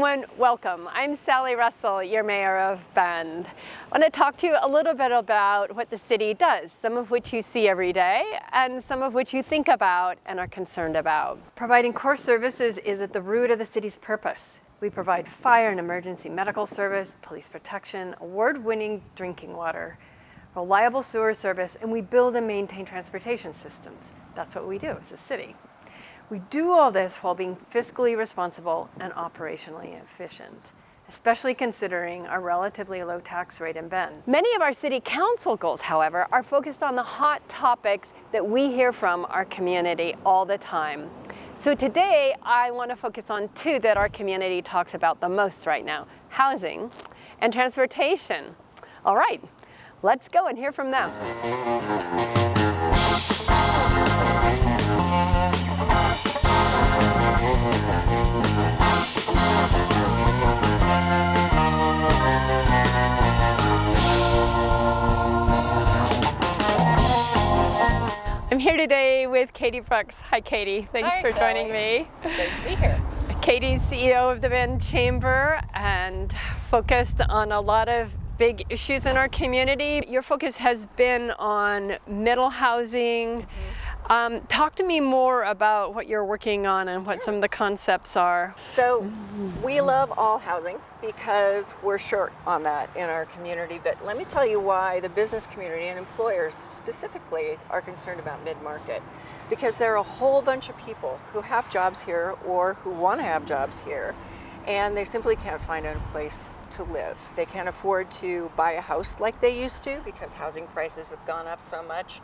everyone, welcome. I'm Sally Russell, your mayor of Bend. I want to talk to you a little bit about what the city does, some of which you see every day and some of which you think about and are concerned about. Providing core services is at the root of the city's purpose. We provide fire and emergency medical service, police protection, award-winning drinking water, reliable sewer service, and we build and maintain transportation systems. That's what we do as a city. We do all this while being fiscally responsible and operationally efficient, especially considering our relatively low tax rate in Bend. Many of our city council goals, however, are focused on the hot topics that we hear from our community all the time. So today, I want to focus on two that our community talks about the most right now: housing and transportation. All right, let's go and hear from them. I'm here today with Katie Brooks. Hi, Katie. Thanks for joining me. It's great to be here. Katie's CEO of the Bend Chamber and focused on a lot of big issues in our community. Your focus has been on middle housing. Talk to me more about what you're working on and what some of the concepts are. So we love all housing because we're short on that in our community. But let me tell you why the business community and employers specifically are concerned about mid-market. Because there are a whole bunch of people who have jobs here or who want to have jobs here, and they simply can't find a place to live. They can't afford to buy a house like they used to because housing prices have gone up so much.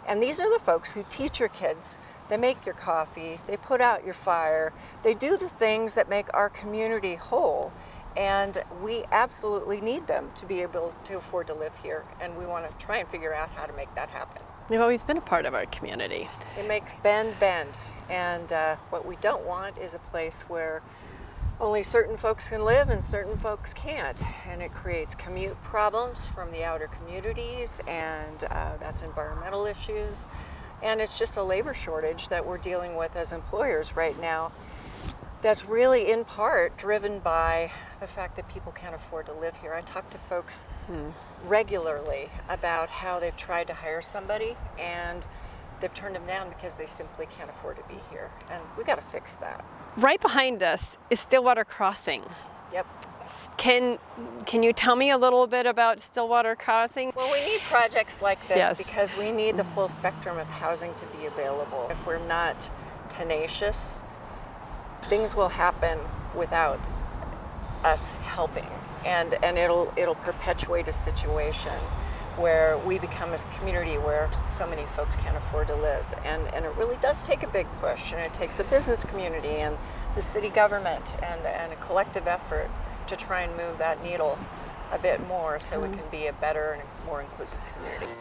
And these are the folks who teach your kids. They make your coffee, they put out your fire, they do the things that make our community whole. And we absolutely need them to be able to afford to live here. And we want to try and figure out how to make that happen. They've always been a part of our community. It makes Bend Bend. And what we don't want is a place where only certain folks can live and certain folks can't, and it creates commute problems from the outer communities, and that's environmental issues, and it's just a labor shortage that we're dealing with as employers right now that's really in part driven by the fact that people can't afford to live here. I talk to folks regularly about how they've tried to hire somebody and they've turned them down because they simply can't afford to be here, and we got to fix that. Right behind us is Stillwater Crossing. Yep. Can you tell me a little bit about Stillwater Crossing? Well, we need projects like this Yes. because we need the full spectrum of housing to be available. If we're not tenacious, things will happen without us helping, and it'll perpetuate a situation where we become a community where so many folks can't afford to live. And it really does take a big push, and it takes the business community and the city government and a collective effort to try and move that needle a bit more so we can be a better and more inclusive community.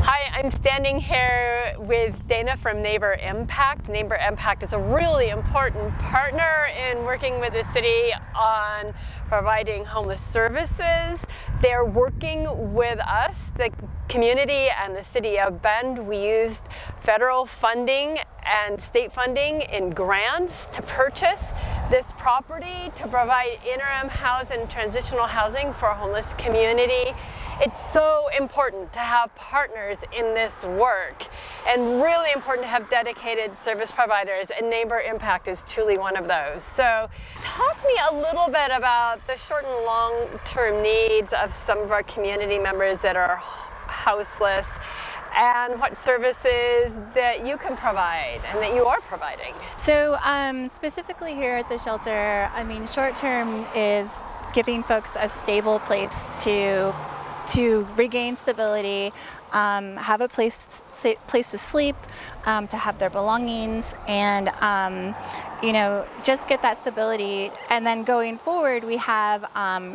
Hi, I'm standing here with Dana from Neighbor Impact. Neighbor Impact is a really important partner in working with the city on providing homeless services. They're working with us, the community and the city of Bend. We used federal funding and state funding in grants to purchase this property to provide interim housing and transitional housing for a homeless community. It's so important to have partners in this work and really important to have dedicated service providers, and Neighbor Impact is truly one of those. So talk to me a little bit about the short and long-term needs of some of our community members that are houseless and what services that you can provide and that you are providing. So specifically here at the shelter, short term is giving folks a stable place to regain stability, have a place to sleep, to have their belongings, and just get that stability. And then going forward, we have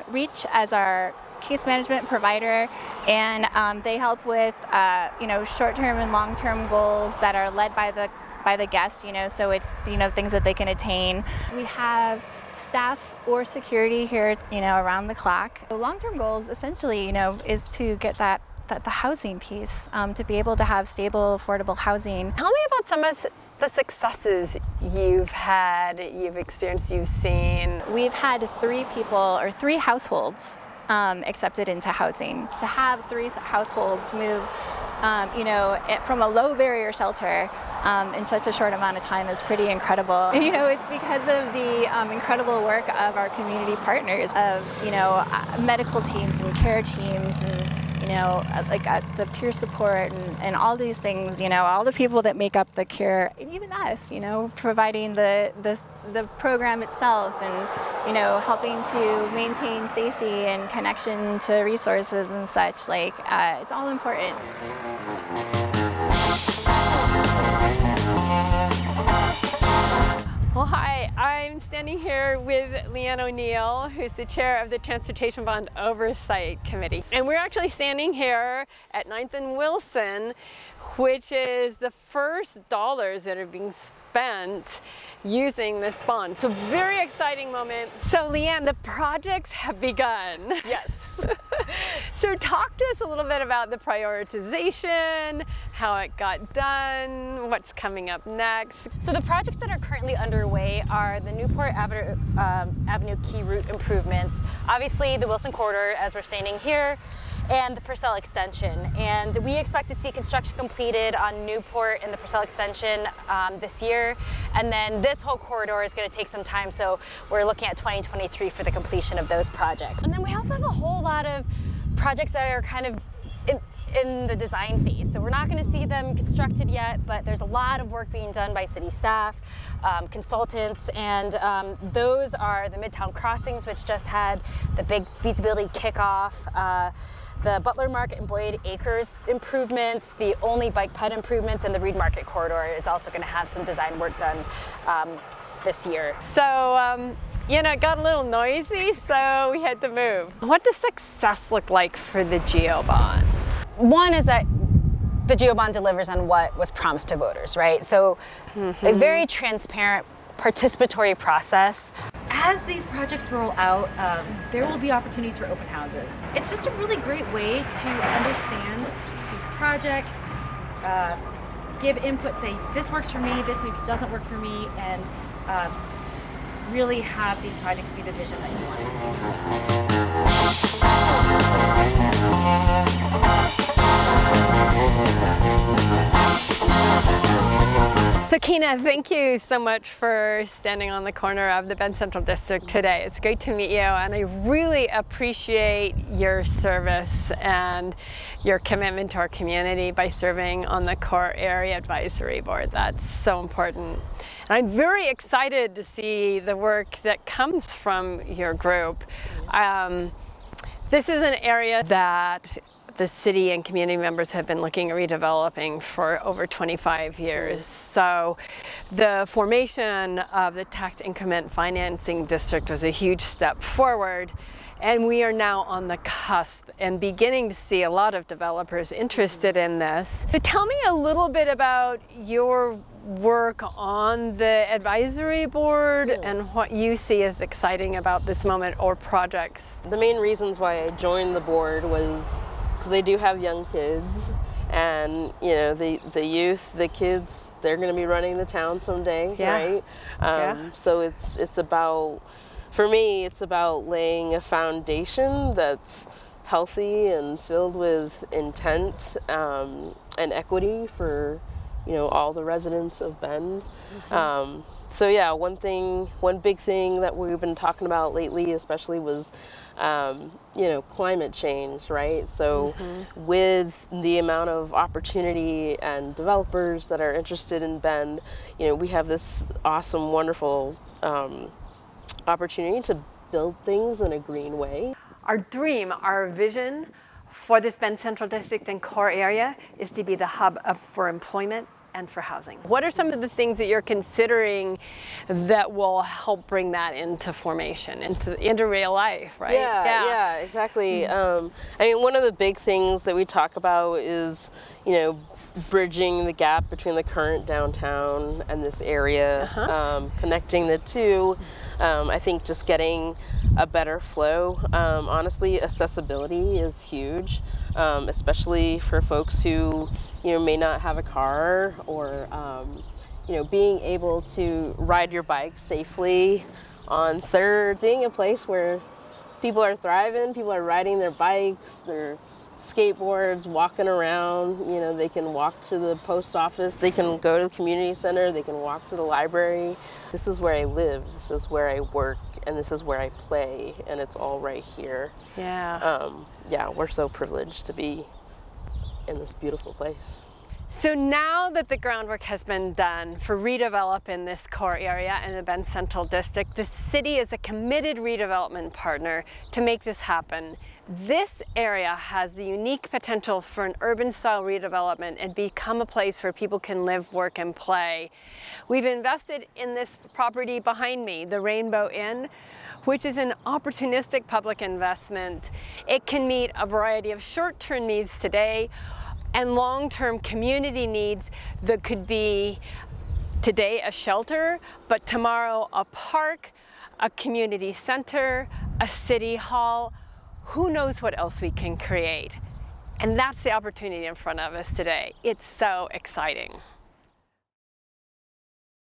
Reach as our case management provider, and they help with short-term and long-term goals that are led by the guest. So it's things that they can attain. We have staff or security here, around the clock. The long-term goals essentially, is to get that the housing piece, to be able to have stable, affordable housing. Tell me about some of the successes you've had, you've experienced, you've seen. We've had 3 households accepted into housing. To have 3 households move, from a low barrier shelter in such a short amount of time is pretty incredible. It's because of the incredible work of our community partners, of medical teams and care teams, and the peer support and all these things. All the people that make up the care, and even us. Providing the program itself, and helping to maintain safety and connection to resources and such. It's all important. Well, hi, I'm standing here with Leanne O'Neill, who's the chair of the Transportation Bond Oversight Committee. And we're actually standing here at 9th and Wilson, which is the first dollars that are being spent using this bond. So very exciting moment. So Leanne, the projects have begun. Yes. So talk to us a little bit about the prioritization, how it got done, what's coming up next. So the projects that are currently underway are the Newport Avenue Key Route improvements, obviously the Wilson Corridor as we're standing here, and the Purcell Extension. And we expect to see construction completed on Newport and the Purcell Extension this year. And then this whole corridor is going to take some time, so we're looking at 2023 for the completion of those projects. And then we also have a whole lot of projects that are kind of in the design phase. So we're not going to see them constructed yet, but there's a lot of work being done by city staff, consultants, and those are the Midtown Crossings, which just had the big feasibility kickoff, the Butler Market and Boyd Acres improvements, the Only Bike Ped improvements, and the Reed Market Corridor is also going to have some design work done this year. So, it got a little noisy, so we had to move. What does success look like for the GeoBond? One is that the GeoBond delivers on what was promised to voters, right? So a very transparent, participatory process. As these projects roll out, there will be opportunities for open houses. It's just a really great way to understand these projects, give input, say, this works for me, this maybe doesn't work for me, and really have these projects be the vision that you want it to be. So Kina, thank you so much for standing on the corner of the Bend Central District today. It's great to meet you, and I really appreciate your service and your commitment to our community by serving on the Core Area Advisory Board. That's so important. And I'm very excited to see the work that comes from your group. This is an area that the city and community members have been looking at redeveloping for over 25 years. So the formation of the tax increment financing district was a huge step forward. And we are now on the cusp and beginning to see a lot of developers interested in this. So tell me a little bit about your work on the advisory board and what you see as exciting about this moment or projects. The main reasons why I joined the board was because they do have young kids, and the youth, the kids, they're going to be running the town someday, right? So it's about, for me, it's about laying a foundation that's healthy and filled with intent and equity for all the residents of Bend. So yeah, one big thing that we've been talking about lately, especially, was climate change, right? So with the amount of opportunity and developers that are interested in Bend, we have this awesome, wonderful opportunity to build things in a green way. Our dream, our vision for this Bend Central District and core area is to be the hub for employment and for housing. What are some of the things that you're considering that will help bring that into formation, into real life, right? Yeah, exactly. I mean, one of the big things that we talk about is, bridging the gap between the current downtown and this area, connecting the two. I think just getting a better flow. Honestly, accessibility is huge, especially for folks who, may not have a car, or being able to ride your bike safely on Third, seeing a place where people are thriving, people are riding their bikes, their skateboards, walking around. They can walk to the post office, they can go to the community center, they can walk to the library. This is where I live, this is where I work, and this is where I play, and it's all right here. Yeah. We're so privileged to be in this beautiful place. So now that the groundwork has been done for redeveloping this core area in the Bend Central District, the city is a committed redevelopment partner to make this happen. This area has the unique potential for an urban-style redevelopment and become a place where people can live, work, and play. We've invested in this property behind me, the Rainbow Inn, which is an opportunistic public investment. It can meet a variety of short-term needs today and long-term community needs that could be today a shelter, but tomorrow a park, a community center, a city hall. Who knows what else we can create? And that's the opportunity in front of us today. It's so exciting.